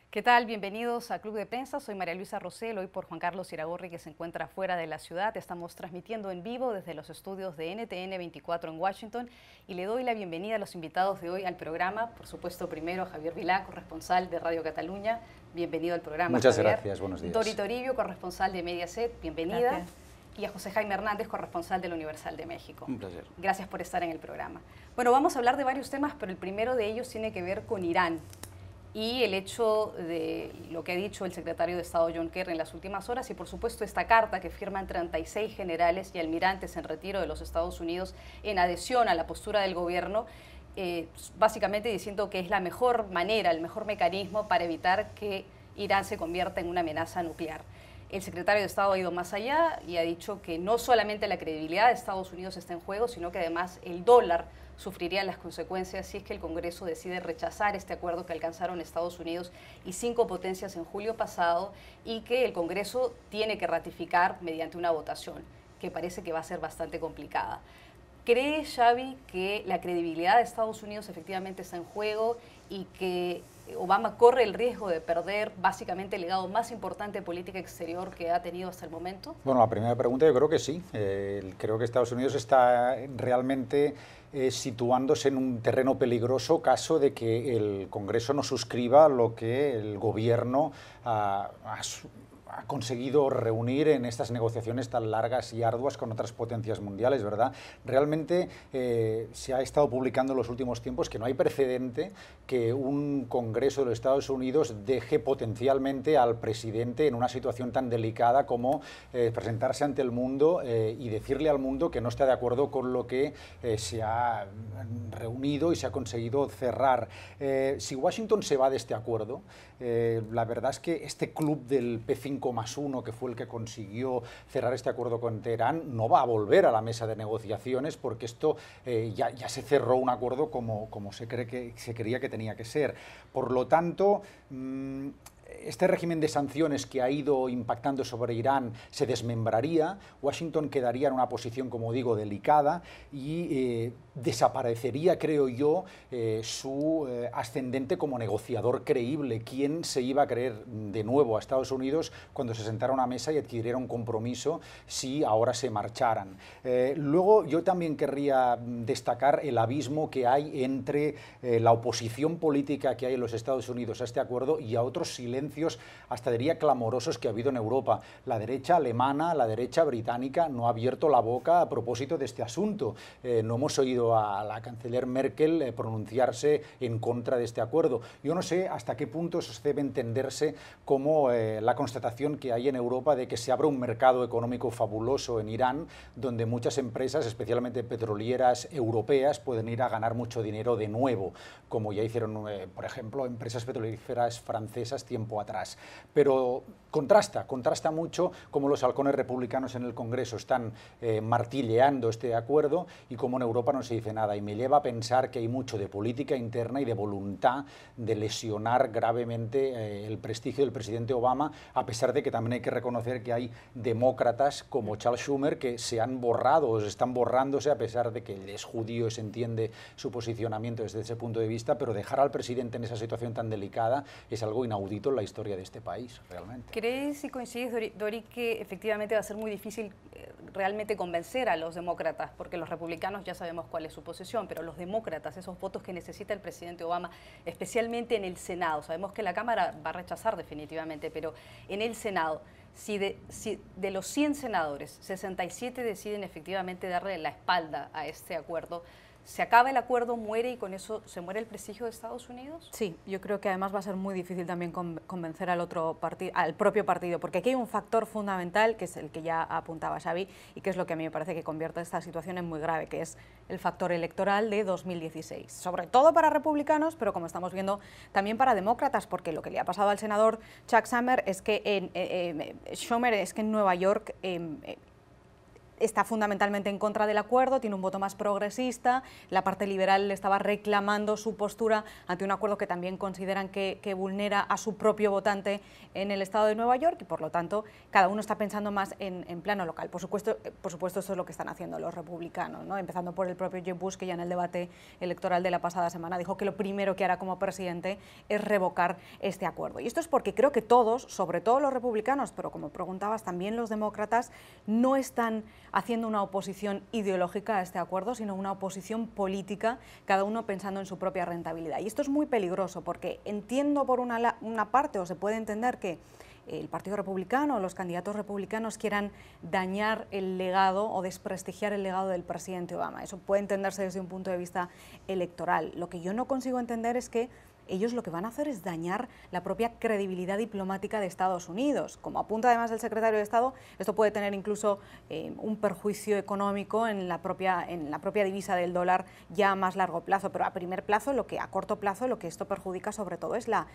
¿Qué tal? Bienvenidos a Club de Prensa. Soy María Luisa Rosell, hoy por Juan Carlos Iragorri, que se encuentra fuera de la ciudad. Estamos transmitiendo en vivo desde los estudios de NTN 24 en Washington y le doy la bienvenida a los invitados de hoy al programa. Por supuesto, primero a Javier Vilá, corresponsal de Radio Cataluña. Bienvenido al programa, Muchas Javier. Gracias, buenos días. Dori Toribio, corresponsal de Mediaset, bienvenida. Gracias. Y a José Jaime Hernández, corresponsal del Universal de México. Un placer. Gracias por estar en el programa. Bueno, vamos a hablar de varios temas, pero el primero de ellos tiene que ver con Irán y el hecho de lo que ha dicho el secretario de Estado John Kerry en las últimas horas y por supuesto esta carta que firman 36 generales y almirantes en retiro de los Estados Unidos en adhesión a la postura del gobierno, básicamente diciendo que es la mejor manera, el mejor mecanismo para evitar que Irán se convierta en una amenaza nuclear. El secretario de Estado ha ido más allá y ha dicho que no solamente la credibilidad de Estados Unidos está en juego, sino que además el dólar sufriría las consecuencias si es que el Congreso decide rechazar este acuerdo que alcanzaron Estados Unidos y 5 potencias en julio pasado y que el Congreso tiene que ratificar mediante una votación, que parece que va a ser bastante complicada. ¿Cree, Xavi, que la credibilidad de Estados Unidos efectivamente está en juego y que Obama corre el riesgo de perder básicamente el legado más importante de política exterior que ha tenido hasta el momento? Bueno, la primera pregunta yo creo que sí. Creo que Estados Unidos está realmente situándose en un terreno peligroso caso de que el Congreso no suscriba lo que el gobierno ha conseguido reunir en estas negociaciones tan largas y arduas con otras potencias mundiales, ¿verdad? Realmente se ha estado publicando en los últimos tiempos que no hay precedente que un Congreso de los Estados Unidos deje potencialmente al presidente en una situación tan delicada como presentarse ante el mundo y decirle al mundo que no está de acuerdo con lo que se ha reunido y se ha conseguido cerrar. Si Washington se va de este acuerdo, la verdad es que este club del P5+1, que fue el que consiguió cerrar este acuerdo con Teherán, no va a volver a la mesa de negociaciones porque esto ya se cerró un acuerdo como se creía que tenía que ser. Por lo tanto, este régimen de sanciones que ha ido impactando sobre Irán se desmembraría, Washington quedaría en una posición, como digo, delicada y desaparecería, creo yo, su ascendente como negociador creíble. ¿Quién se iba a creer de nuevo a Estados Unidos cuando se sentara a una mesa y adquiriera un compromiso si ahora se marcharan? Luego yo también querría destacar el abismo que hay entre la oposición política que hay en los Estados Unidos a este acuerdo y a otros silencios, hasta diría clamorosos, que ha habido en Europa. La derecha alemana, la derecha británica no ha abierto la boca a propósito de este asunto. No hemos oído a la canciller Merkel pronunciarse en contra de este acuerdo. Yo no sé hasta qué punto se debe entenderse como la constatación que hay en Europa de que se abre un mercado económico fabuloso en Irán, donde muchas empresas, especialmente petrolieras europeas, pueden ir a ganar mucho dinero de nuevo, como ya hicieron, por ejemplo, empresas petrolíferas francesas tiempo atrás. Pero contrasta mucho cómo los halcones republicanos en el Congreso están martilleando este acuerdo y cómo en Europa no se dice nada, y me lleva a pensar que hay mucho de política interna y de voluntad de lesionar gravemente el prestigio del presidente Obama, a pesar de que también hay que reconocer que hay demócratas como Charles Schumer que se han borrado o están borrándose, a pesar de que él es judío y se entiende su posicionamiento desde ese punto de vista, pero dejar al presidente en esa situación tan delicada es algo inaudito en la historia de este país, realmente. ¿Crees y coincides, Dori, que efectivamente va a ser muy difícil realmente convencer a los demócratas? Porque los republicanos ya sabemos cuál es su posición, pero los demócratas, esos votos que necesita el presidente Obama, especialmente en el Senado, sabemos que la Cámara va a rechazar definitivamente, pero en el Senado, si de los 100 senadores, 67 deciden efectivamente darle la espalda a este acuerdo, ¿se acaba el acuerdo, muere y con eso se muere el prestigio de Estados Unidos? Sí, yo creo que además va a ser muy difícil también convencer al otro partido, al propio partido, porque aquí hay un factor fundamental que es el que ya apuntaba Xavi y que es lo que a mí me parece que convierte esta situación en muy grave, que es el factor electoral de 2016, sobre todo para republicanos, pero como estamos viendo también para demócratas, porque lo que le ha pasado al senador Chuck Schumer es que en Nueva York está fundamentalmente en contra del acuerdo, tiene un voto más progresista, la parte liberal le estaba reclamando su postura ante un acuerdo que también consideran que vulnera a su propio votante en el estado de Nueva York y por lo tanto cada uno está pensando más en plano local. Por supuesto esto es lo que están haciendo los republicanos, ¿no? Empezando por el propio Jeb Bush, que ya en el debate electoral de la pasada semana dijo que lo primero que hará como presidente es revocar este acuerdo. Y esto es porque creo que todos, sobre todo los republicanos, pero como preguntabas también los demócratas, no están haciendo una oposición ideológica a este acuerdo, sino una oposición política, cada uno pensando en su propia rentabilidad. Y esto es muy peligroso porque entiendo por una parte, o se puede entender que el Partido Republicano o los candidatos republicanos quieran dañar el legado o desprestigiar el legado del presidente Obama. Eso puede entenderse desde un punto de vista electoral. Lo que yo no consigo entender es que ellos lo que van a hacer es dañar la propia credibilidad diplomática de Estados Unidos. Como apunta además el secretario de Estado, esto puede tener incluso un perjuicio económico en la propia divisa del dólar ya a más largo plazo, pero a primer plazo, a corto plazo, lo que esto perjudica sobre todo es la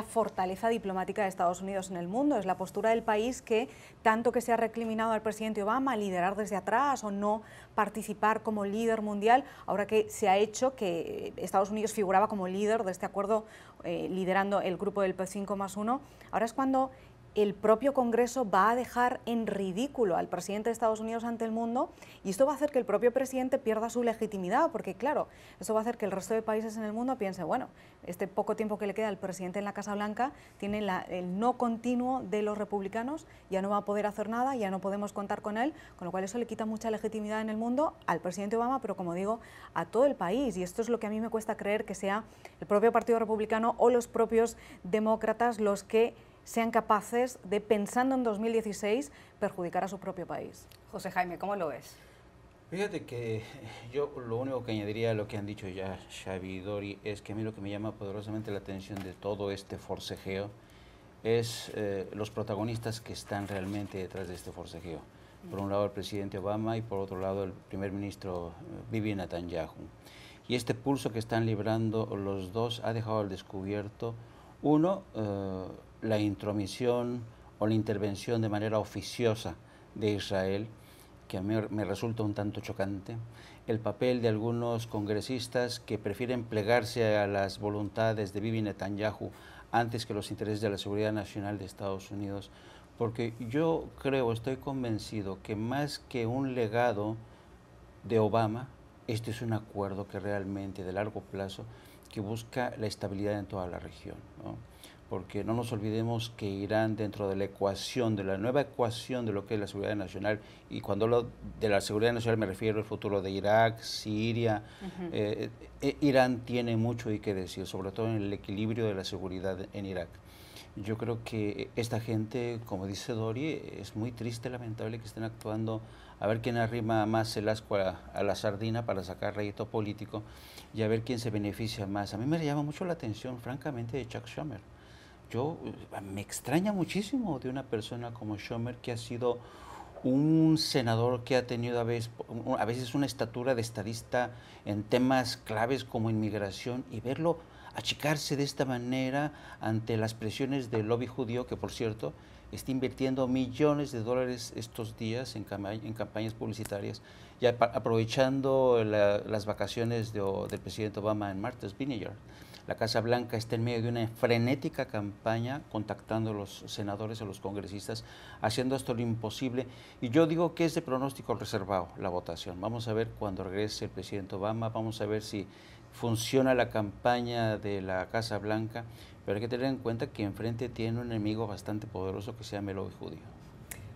fortaleza diplomática de Estados Unidos en el mundo, es la postura del país que, tanto que se ha recriminado al presidente Obama liderar desde atrás o no participar como líder mundial, ahora que se ha hecho que Estados Unidos figuraba como líder de este acuerdo, liderando el grupo del P5+1, ahora es cuando el propio Congreso va a dejar en ridículo al presidente de Estados Unidos ante el mundo y esto va a hacer que el propio presidente pierda su legitimidad, porque claro, eso va a hacer que el resto de países en el mundo piensen, bueno, este poco tiempo que le queda al presidente en la Casa Blanca tiene el no continuo de los republicanos, ya no va a poder hacer nada, ya no podemos contar con él, con lo cual eso le quita mucha legitimidad en el mundo al presidente Obama, pero como digo, a todo el país, y esto es lo que a mí me cuesta creer que sea el propio Partido Republicano o los propios demócratas los que sean capaces de, pensando en 2016, perjudicar a su propio país. José Jaime, ¿cómo lo ves? Fíjate que yo lo único que añadiría a lo que han dicho ya Xavi y Dori es que a mí lo que me llama poderosamente la atención de todo este forcejeo es los protagonistas que están realmente detrás de este forcejeo. Por un lado el presidente Obama y por otro lado el primer ministro Bibi Netanyahu. Y este pulso que están librando los dos ha dejado al descubierto, uno, la intromisión o la intervención de manera oficiosa de Israel, que a mí me resulta un tanto chocante, el papel de algunos congresistas que prefieren plegarse a las voluntades de Bibi Netanyahu antes que los intereses de la seguridad nacional de Estados Unidos, porque yo estoy convencido que más que un legado de Obama, este es un acuerdo que realmente de largo plazo que busca la estabilidad en toda la región, ¿no? Porque no nos olvidemos que Irán, dentro de la ecuación, de la nueva ecuación de lo que es la seguridad nacional, y cuando hablo de la seguridad nacional me refiero al futuro de Irak, Siria, Irán tiene mucho que decir, sobre todo en el equilibrio de la seguridad en Irak. Yo creo que esta gente, como dice Dori, es muy triste, lamentable que estén actuando a ver quién arrima más el ascua a la sardina para sacar rédito político y a ver quién se beneficia más. A mí me llama mucho la atención, francamente, de Chuck Schumer. Me extraña muchísimo de una persona como Schumer, que ha sido un senador que ha tenido a veces una estatura de estadista en temas claves como inmigración, y verlo achicarse de esta manera ante las presiones del lobby judío, que por cierto está invirtiendo millones de dólares estos días en campañas publicitarias, y aprovechando las vacaciones del presidente Obama en Martha's Vineyard. La Casa Blanca está en medio de una frenética campaña contactando a los senadores, a los congresistas, haciendo esto lo imposible. Y yo digo que es de pronóstico reservado la votación. Vamos a ver cuando regrese el presidente Obama, vamos a ver si funciona la campaña de la Casa Blanca, pero hay que tener en cuenta que enfrente tiene un enemigo bastante poderoso que se llama el lobby judío.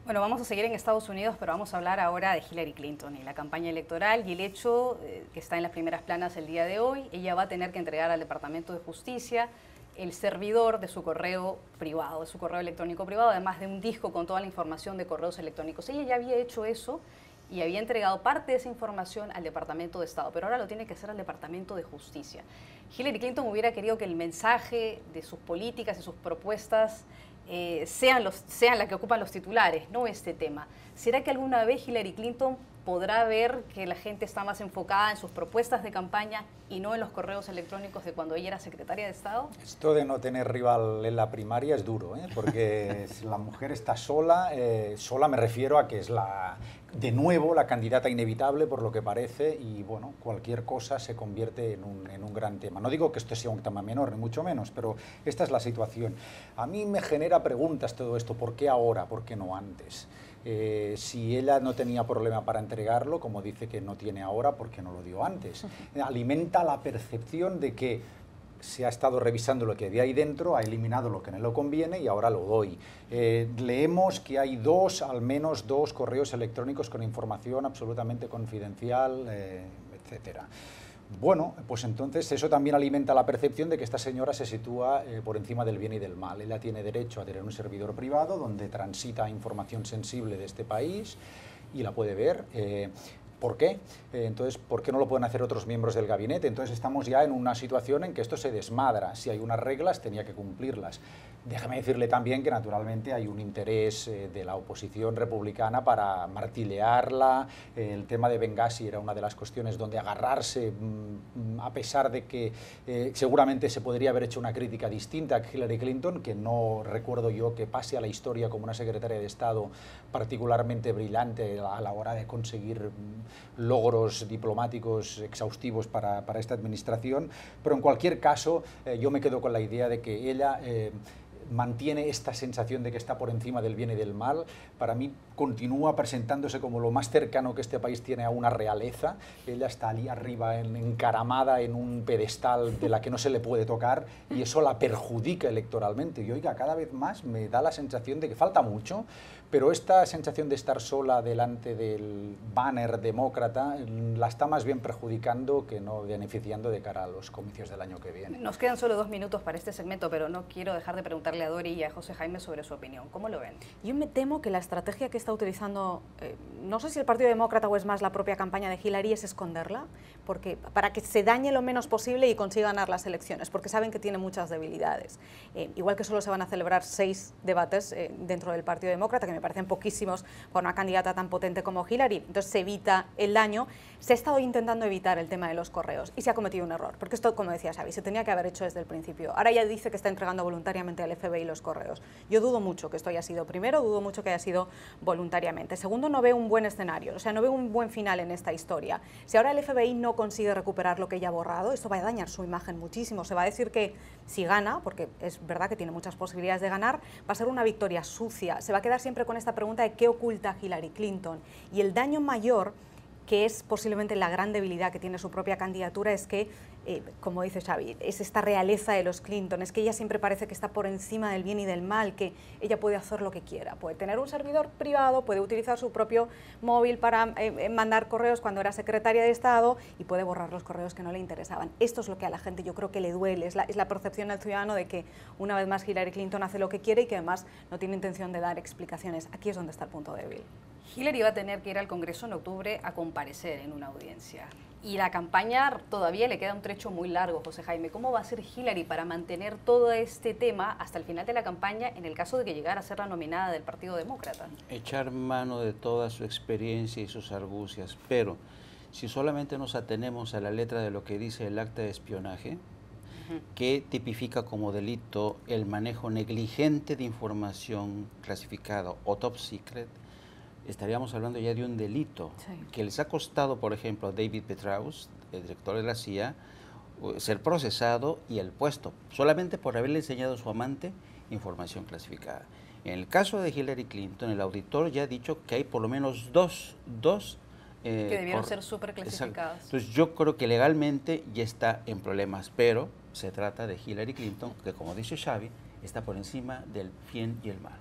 Bueno, vamos a seguir en Estados Unidos, pero vamos a hablar ahora de Hillary Clinton y la campaña electoral y el hecho que está en las primeras planas el día de hoy. Ella va a tener que entregar al Departamento de Justicia el servidor de su correo privado, de su correo electrónico privado, además de un disco con toda la información de correos electrónicos. Ella ya había hecho eso y había entregado parte de esa información al Departamento de Estado, pero ahora lo tiene que hacer al Departamento de Justicia. Hillary Clinton hubiera querido que el mensaje de sus políticas y sus propuestas sean las que ocupan los titulares, no este tema. ¿Será que alguna vez Hillary Clinton podrá ver que la gente está más enfocada en sus propuestas de campaña y no en los correos electrónicos de cuando ella era secretaria de Estado? Esto de no tener rival en la primaria es duro, porque la mujer está sola, sola me refiero a que es la de nuevo la candidata inevitable por lo que parece, y bueno, cualquier cosa se convierte en un gran tema. No digo que esto sea un tema menor, ni mucho menos, pero esta es la situación. A mí me genera preguntas todo esto: ¿por qué ahora? ¿Por qué no antes? Si ella no tenía problema para entregarlo, como dice que no tiene ahora, ¿por qué no lo dio antes? Alimenta la percepción de que se ha estado revisando lo que había ahí dentro, ha eliminado lo que no le conviene y ahora lo doy. Leemos que hay al menos dos correos electrónicos con información absolutamente confidencial, etcétera. Bueno, pues entonces eso también alimenta la percepción de que esta señora se sitúa por encima del bien y del mal. Ella tiene derecho a tener un servidor privado donde transita información sensible de este país y la puede ver. ¿Por qué? Entonces, ¿por qué no lo pueden hacer otros miembros del gabinete? Entonces estamos ya en una situación en que esto se desmadra. Si hay unas reglas, tenía que cumplirlas. Déjame decirle también que naturalmente hay un interés de la oposición republicana para martillearla. El tema de Benghazi era una de las cuestiones donde agarrarse, a pesar de que seguramente se podría haber hecho una crítica distinta a Hillary Clinton, que no recuerdo yo que pase a la historia como una secretaria de Estado particularmente brillante a la hora de conseguir logros diplomáticos exhaustivos para esta administración. Pero en cualquier caso, yo me quedo con la idea de que ella mantiene esta sensación de que está por encima del bien y del mal. Para mí continúa presentándose como lo más cercano que este país tiene a una realeza. Ella está allí arriba, encaramada en un pedestal de la que no se le puede tocar, y eso la perjudica electoralmente. Y oiga, cada vez más me da la sensación de que falta mucho, pero esta sensación de estar sola delante del banner demócrata la está más bien perjudicando que no beneficiando de cara a los comicios del año que viene. Nos quedan solo 2 minutos para este segmento, pero no quiero dejar de preguntarle a Dori y a José Jaime sobre su opinión. ¿Cómo lo ven? Yo me temo que la estrategia que está utilizando, no sé si el Partido Demócrata o es más la propia campaña de Hillary, es esconderla, porque para que se dañe lo menos posible y consiga ganar las elecciones, porque saben que tiene muchas debilidades. Igual que solo se van a celebrar 6 debates dentro del Partido Demócrata, que me parecen poquísimos para una candidata tan potente como Hillary, entonces se evita el daño. Se ha estado intentando evitar el tema de los correos y se ha cometido un error, porque esto, como decía Xavi, se tenía que haber hecho desde el principio. Ahora ya dice que está entregando voluntariamente al FBI los correos. Yo dudo mucho que esto haya sido, primero, dudo mucho que haya sido voluntariamente. Segundo, no veo un buen escenario, o sea, no veo un buen final en esta historia. Si ahora el FBI no consigue recuperar lo que ella ha borrado, esto va a dañar su imagen muchísimo. Se va a decir que si gana, porque es verdad que tiene muchas posibilidades de ganar, va a ser una victoria sucia. Se va a quedar siempre con esta pregunta de qué oculta Hillary Clinton. Y el daño mayor, que es posiblemente la gran debilidad que tiene su propia candidatura, es que, como dice Xavi, es esta realeza de los Clinton, es que ella siempre parece que está por encima del bien y del mal, que ella puede hacer lo que quiera, puede tener un servidor privado, puede utilizar su propio móvil para mandar correos cuando era secretaria de Estado y puede borrar los correos que no le interesaban. Esto es lo que a la gente yo creo que le duele, es la percepción del ciudadano de que una vez más Hillary Clinton hace lo que quiere y que además no tiene intención de dar explicaciones. Aquí es donde está el punto débil. Hillary va a tener que ir al Congreso en octubre a comparecer en una audiencia. Y la campaña todavía le queda un trecho muy largo, José Jaime. ¿Cómo va a ser Hillary para mantener todo este tema hasta el final de la campaña en el caso de que llegara a ser la nominada del Partido Demócrata? Echar mano de toda su experiencia y sus argucias, pero si solamente nos atenemos a la letra de lo que dice el acta de espionaje, que tipifica como delito el manejo negligente de información clasificada o top secret, estaríamos hablando ya de un delito que les ha costado, por ejemplo, a David Petraeus, el director de la CIA, ser procesado y el puesto, solamente por haberle enseñado a su amante información clasificada. En el caso de Hillary Clinton, el auditor ya ha dicho que hay por lo menos dos que debieron ser súper clasificadas. Entonces yo creo que legalmente ya está en problemas, pero se trata de Hillary Clinton, que como dice Xavi, está por encima del bien y el mal.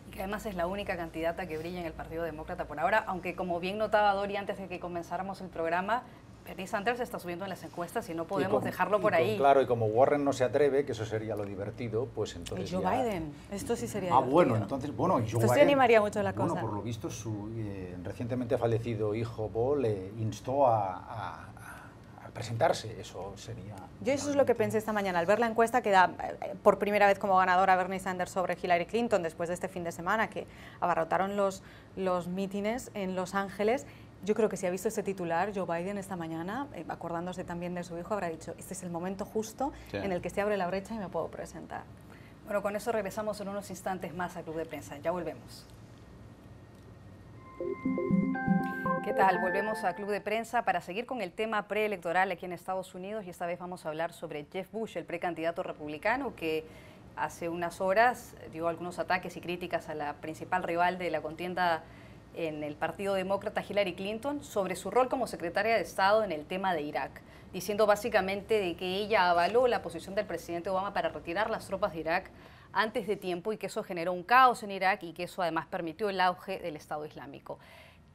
Y que además es la única candidata que brilla en el Partido Demócrata por ahora, aunque como bien notaba Dori antes de que comenzáramos el programa, Bernie Sanders está subiendo en las encuestas y no podemos dejarlo por ahí. Claro, y como Warren no se atreve, que eso sería lo divertido, pues entonces Joe Biden, esto sí sería divertido. Bueno, entonces, Joe Biden... Esto sí animaría mucho la cosa. Bueno, por lo visto, su recientemente fallecido hijo, Bo, le instó a presentarse, eso sería... Yo eso es lo que pensé esta mañana, al ver la encuesta que da por primera vez como ganadora Bernie Sanders sobre Hillary Clinton, después de este fin de semana que abarrotaron los mítines en Los Ángeles. Yo creo que si ha visto este titular, Joe Biden esta mañana, acordándose también de su hijo, habrá dicho, este es el momento justo en el que se abre la brecha y me puedo presentar. Bueno, con eso regresamos en unos instantes más a Club de Prensa. Ya volvemos. ¿Qué tal? Volvemos a Club de Prensa para seguir con el tema preelectoral aquí en Estados Unidos y esta vez vamos a hablar sobre Jeb Bush, el precandidato republicano que hace unas horas dio algunos ataques y críticas a la principal rival de la contienda en el Partido Demócrata, Hillary Clinton, sobre su rol como secretaria de Estado en el tema de Irak, diciendo básicamente de que ella avaló la posición del presidente Obama para retirar las tropas de Irak antes de tiempo y que eso generó un caos en Irak y que eso además permitió el auge del Estado Islámico.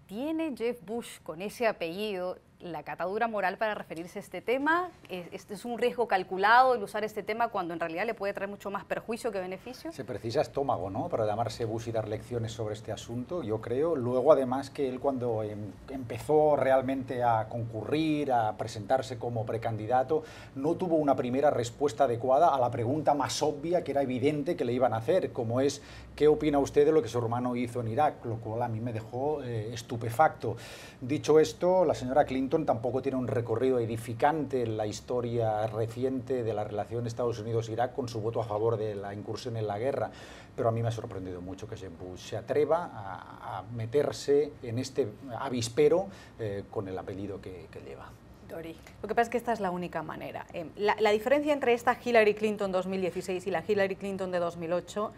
¿Tiene Jeb Bush, con ese apellido, la catadura moral para referirse a este tema? ¿Es un riesgo calculado el usar este tema cuando en realidad le puede traer mucho más perjuicio que beneficio? Se precisa estómago, ¿no?, para llamarse Bush y dar lecciones sobre este asunto, yo creo. Luego, además, que él cuando empezó realmente a concurrir, a presentarse como precandidato, no tuvo una primera respuesta adecuada a la pregunta más obvia que era evidente que le iban a hacer, como es ¿qué opina usted de lo que su hermano hizo en Irak? Lo cual a mí me dejó estupefacto. Dicho esto, la señora Clinton tampoco tiene un recorrido edificante en la historia reciente de la relación Estados Unidos-Irak con su voto a favor de la incursión en la guerra, pero a mí me ha sorprendido mucho que Jeb Bush se atreva a meterse en este avispero con el apellido que lleva. Dori. Lo que pasa es que esta es la única manera. La diferencia entre esta Hillary Clinton 2016 y la Hillary Clinton de 2008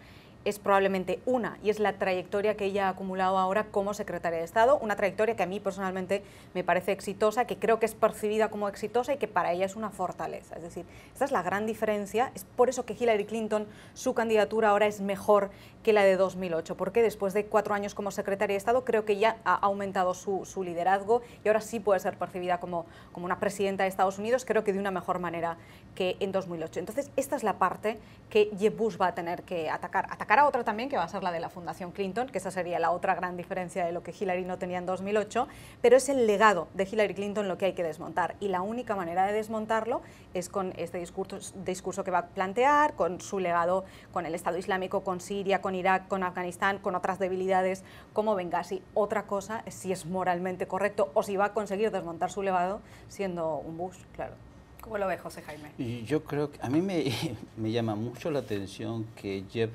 es probablemente una, y es la trayectoria que ella ha acumulado ahora como secretaria de Estado, una trayectoria que a mí personalmente me parece exitosa, que creo que es percibida como exitosa y que para ella es una fortaleza. Es decir, esta es la gran diferencia, es por eso que Hillary Clinton, su candidatura ahora es mejor que la de 2008, porque después de 4 años como secretaria de Estado creo que ya ha aumentado su liderazgo y ahora sí puede ser percibida como una presidenta de Estados Unidos, creo que de una mejor manera que en 2008. Entonces, esta es la parte que Jeb Bush va a tener que atacar a otra también, que va a ser la de la Fundación Clinton, que esa sería la otra gran diferencia de lo que Hillary no tenía en 2008, pero es el legado de Hillary Clinton lo que hay que desmontar, y la única manera de desmontarlo es con este discurso que va a plantear, con su legado con el Estado Islámico, con Siria, con Irak, con Afganistán, con otras debilidades como Benghazi. Otra cosa es si es moralmente correcto o si va a conseguir desmontar su legado siendo un Bush, claro. ¿Cómo lo ve, José Jaime? Y yo creo que a mí me llama mucho la atención que Jeb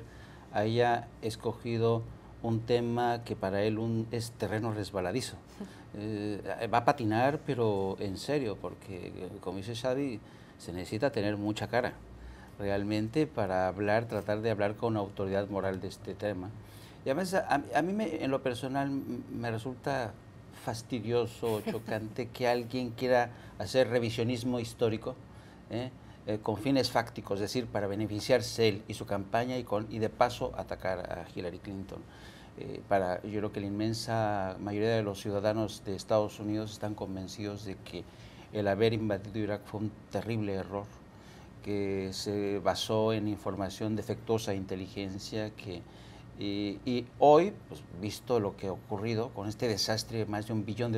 haya escogido un tema que para él es terreno resbaladizo. Va a patinar, pero en serio, porque como dice Xavi, se necesita tener mucha cara realmente para tratar de hablar con autoridad moral de este tema. Y además a mí en lo personal me resulta fastidioso, chocante que alguien quiera hacer revisionismo histórico, con fines fácticos, es decir, para beneficiarse él y su campaña y de paso atacar a Hillary Clinton. Yo creo que la inmensa mayoría de los ciudadanos de Estados Unidos están convencidos de que el haber invadido Irak fue un terrible error, que se basó en información defectuosa de inteligencia, y hoy, pues, visto lo que ha ocurrido con este desastre, más de $1 billón,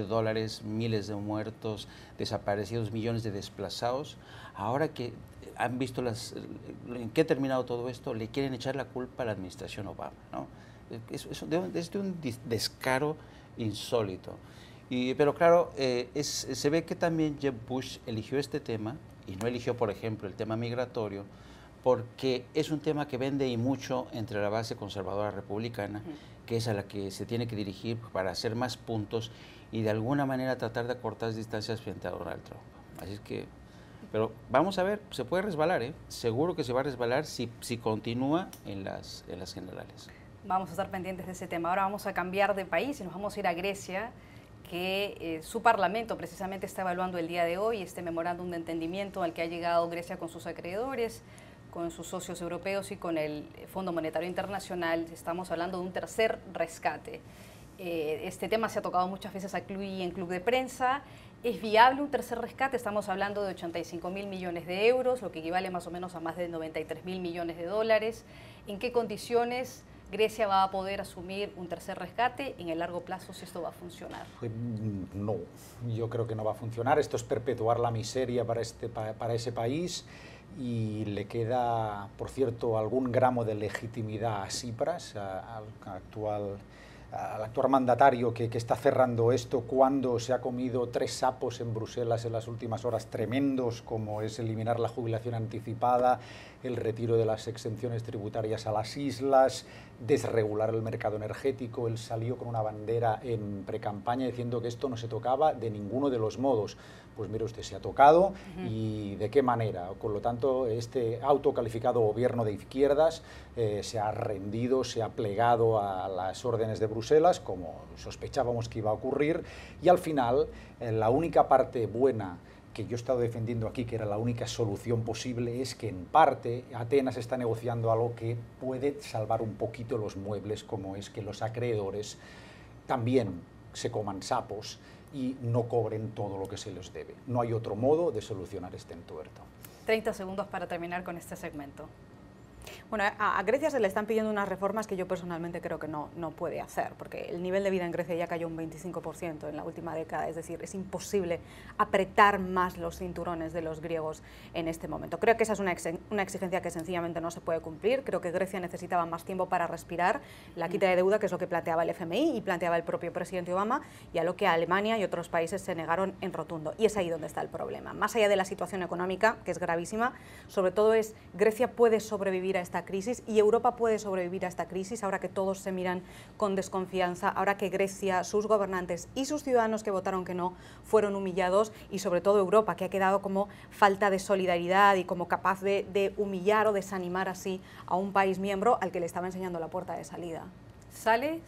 miles de muertos, desaparecidos, millones de desplazados, ahora que han visto en qué ha terminado todo esto, le quieren echar la culpa a la administración Obama, ¿no? Es de un descaro insólito. Pero claro, se ve que también Jeb Bush eligió este tema y no eligió, por ejemplo, el tema migratorio, porque es un tema que vende y mucho entre la base conservadora republicana, que es a la que se tiene que dirigir para hacer más puntos y de alguna manera tratar de acortar distancias frente a Donald Trump. Así es que, pero vamos a ver, se puede resbalar, seguro que se va a resbalar si continúa en las generales. Vamos a estar pendientes de ese tema. Ahora vamos a cambiar de país y nos vamos a ir a Grecia, que su parlamento precisamente está evaluando el día de hoy este memorándum de entendimiento al que ha llegado Grecia con sus acreedores, con sus socios europeos y con el Fondo Monetario Internacional. Estamos hablando de un tercer rescate. Este tema se ha tocado muchas veces aquí en Club de Prensa. ¿Es viable un tercer rescate? Estamos hablando de 85.000 millones de euros, lo que equivale más o menos a más de 93.000 millones de dólares. ¿En qué condiciones Grecia va a poder asumir un tercer rescate en el largo plazo, si esto va a funcionar? No, yo creo que no va a funcionar. Esto es perpetuar la miseria para ese país, y le queda, por cierto, algún gramo de legitimidad a Tsipras, al actual al actual mandatario que está cerrando esto cuando se ha comido 3 sapos en Bruselas en las últimas horas tremendos, como es eliminar la jubilación anticipada, el retiro de las exenciones tributarias a las islas, desregular el mercado energético. Él salió con una bandera en precampaña diciendo que esto no se tocaba de ninguno de los modos. Pues mire usted, se ha tocado y de qué manera. Por lo tanto, este autocalificado gobierno de izquierdas se ha rendido, se ha plegado a las órdenes de Bruselas, como sospechábamos que iba a ocurrir, y al final la única parte buena que yo he estado defendiendo aquí, que era la única solución posible, es que en parte Atenas está negociando algo que puede salvar un poquito los muebles, como es que los acreedores también se coman sapos y no cobren todo lo que se les debe. No hay otro modo de solucionar este entuerto. 30 segundos para terminar con este segmento. Bueno, a Grecia se le están pidiendo unas reformas que yo personalmente creo que no puede hacer, porque el nivel de vida en Grecia ya cayó un 25% en la última década, es decir, es imposible apretar más los cinturones de los griegos en este momento. Creo que esa es una exigencia que sencillamente no se puede cumplir. Creo que Grecia necesitaba más tiempo para respirar, la quita de deuda, que es lo que planteaba el FMI y planteaba el propio presidente Obama, y a lo que Alemania y otros países se negaron en rotundo. Y es ahí donde está el problema. Más allá de la situación económica, que es gravísima, sobre todo es Grecia puede sobrevivir a esta crisis y Europa puede sobrevivir a esta crisis ahora que todos se miran con desconfianza, ahora que Grecia, sus gobernantes y sus ciudadanos que votaron que no fueron humillados, y sobre todo Europa, que ha quedado como falta de solidaridad y como capaz de humillar o desanimar así a un país miembro al que le estaba enseñando la puerta de salida. ¿Sale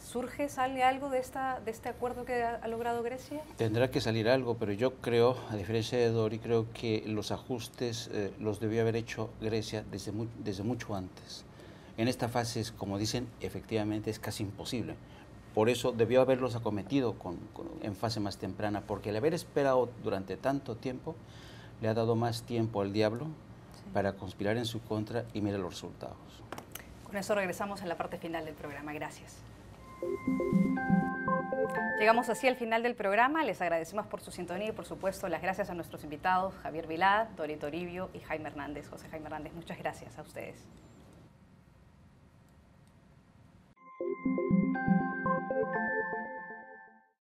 algo de este acuerdo que ha logrado Grecia? Tendrá que salir algo, pero yo creo, a diferencia de Dori, creo que los ajustes los debió haber hecho Grecia desde mucho antes. En esta fase, como dicen, efectivamente es casi imposible. Por eso debió haberlos acometido en fase más temprana, porque el haber esperado durante tanto tiempo le ha dado más tiempo al diablo para conspirar en su contra, y mira los resultados. Con eso regresamos a la parte final del programa. Gracias. Llegamos así al final del programa. Les agradecemos por su sintonía y, por supuesto, las gracias a nuestros invitados, Javier Vilá, Dori Toribio y Jaime Hernández. José Jaime Hernández, muchas gracias a ustedes.